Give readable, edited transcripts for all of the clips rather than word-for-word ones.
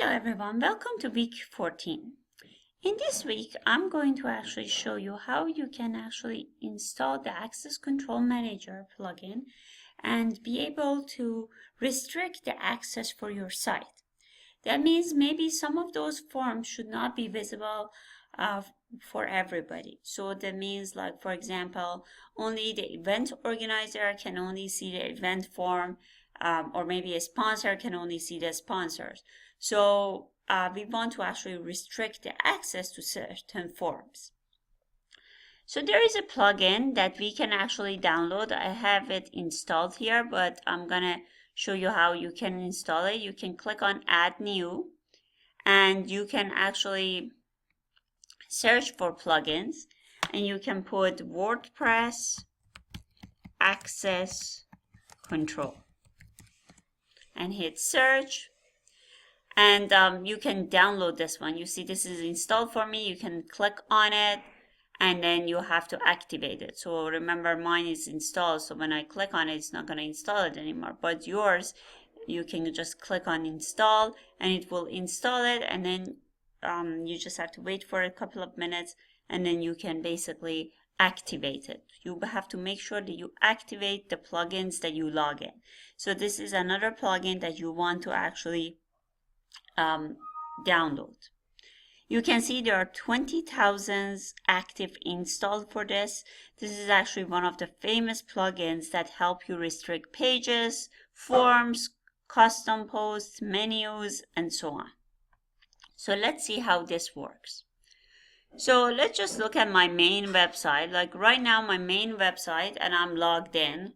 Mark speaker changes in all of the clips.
Speaker 1: Hello everyone, welcome to week 14. In this week, I'm going to actually show you how you can actually install the Access Control Manager plugin and be able to restrict the access for your site. That means maybe some of those forms should not be visible for everybody. So that means, like, for example, only the event organizer can only see the event form, or maybe a sponsor can only see the sponsors. So we want to actually restrict the access to certain forms. So there is a plugin that we can actually download. I have it installed here, but I'm gonna show you how you can install it. You can click on Add New, and you can actually search for plugins, and you can put WordPress Access Control and hit search. And you can download this one. You see this is installed for me. You can click on it and then you have to activate it. So remember, mine is installed, so when I click on it, it's not going to install it anymore. But yours, you can just click on install and it will install it, and then you just have to wait for a couple of minutes and then you can basically activate it. You have to make sure that you activate the plugins that you log in. So this is another plugin that you want to actually download. You can see there are 20,000 active installed for this. This is actually one of the famous plugins that help you restrict pages, forms, custom posts, menus, and so on. So let's see how this works. So let's just look at my main website. Like right now, my main website, and I'm logged in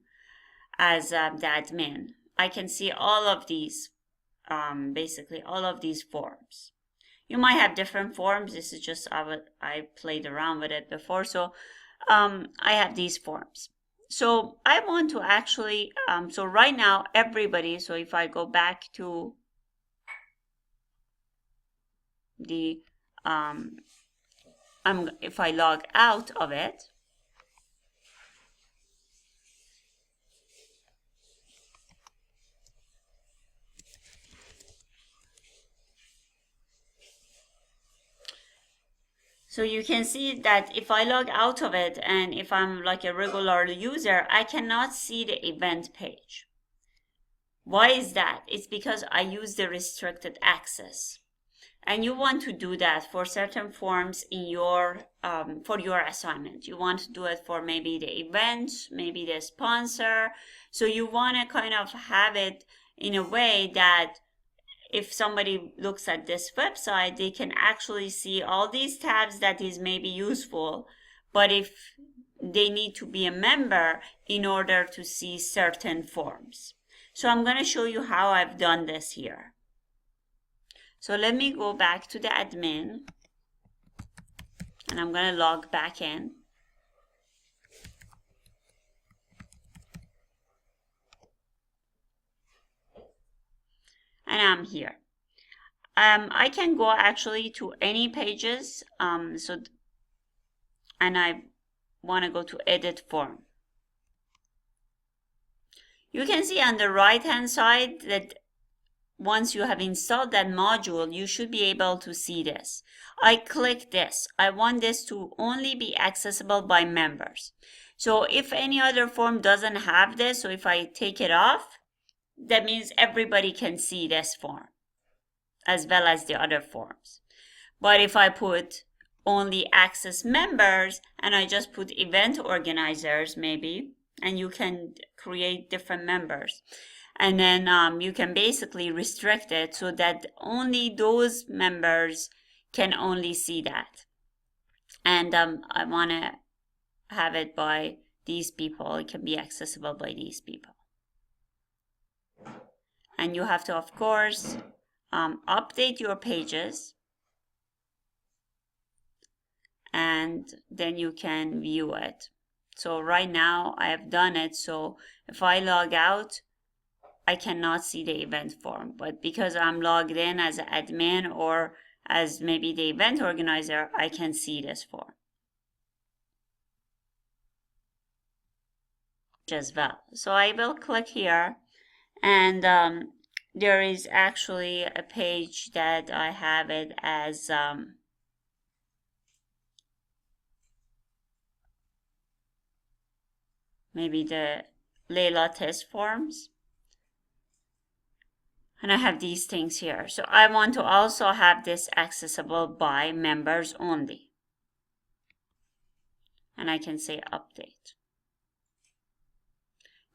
Speaker 1: as the admin. I can see all of these, basically all of these forms. You might have different forms. This is just I played around with it before. So I have these forms. So I want to actually, so right now everybody, so if I go back to the, if I log out of it, so you can see that if I log out of it and if I'm like a regular user, I cannot see the event page. Why is that? It's because I use the restricted access. And you want to do that for certain forms in your, for your assignment. You want to do it for maybe the event, maybe the sponsor. So you want to kind of have it in a way that if somebody looks at this website, they can actually see all these tabs that is maybe useful, but if they need to be a member in order to see certain forms. So I'm going to show you how I've done this here. So let me go back to the admin and I'm going to log back in. And I'm here. I can go actually to any pages. And I want to go to edit form. You can see on the right hand side that once you have installed that module, you should be able to see this. I click this. I want this to only be accessible by members. So if any other form doesn't have this, so if I take it off, that means everybody can see this form as well as the other forms. But if I put only access members and I just put event organizers maybe, and you can create different members, and then you can basically restrict it so that only those members can only see that. And I want to have it by these people. It can be accessible by these people. And you have to, of course, update your pages. And then you can view it. So right now I have done it. So if I log out, I cannot see the event form, but because I'm logged in as an admin or as maybe the event organizer, I can see this form as well. So I will click here, and there is actually a page that I have it as maybe the Lila test forms. And I have these things here. So I want to also have this accessible by members only. And I can say update.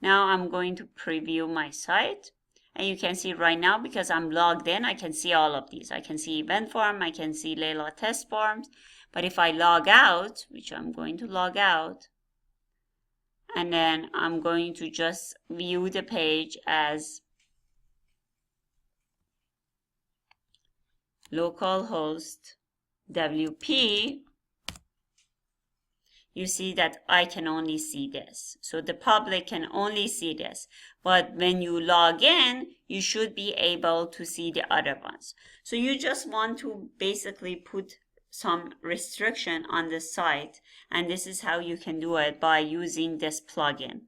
Speaker 1: Now I'm going to preview my site. And you can see right now, because I'm logged in, I can see all of these. I can see event form, I can see Lila test forms. But if I log out, which I'm going to log out, and then I'm going to just view the page as localhost WP, you see that I can only see this. So the public can only see this. But when you log in, you should be able to see the other ones. So you just want to basically put some restriction on the site. And this is how you can do it by using this plugin.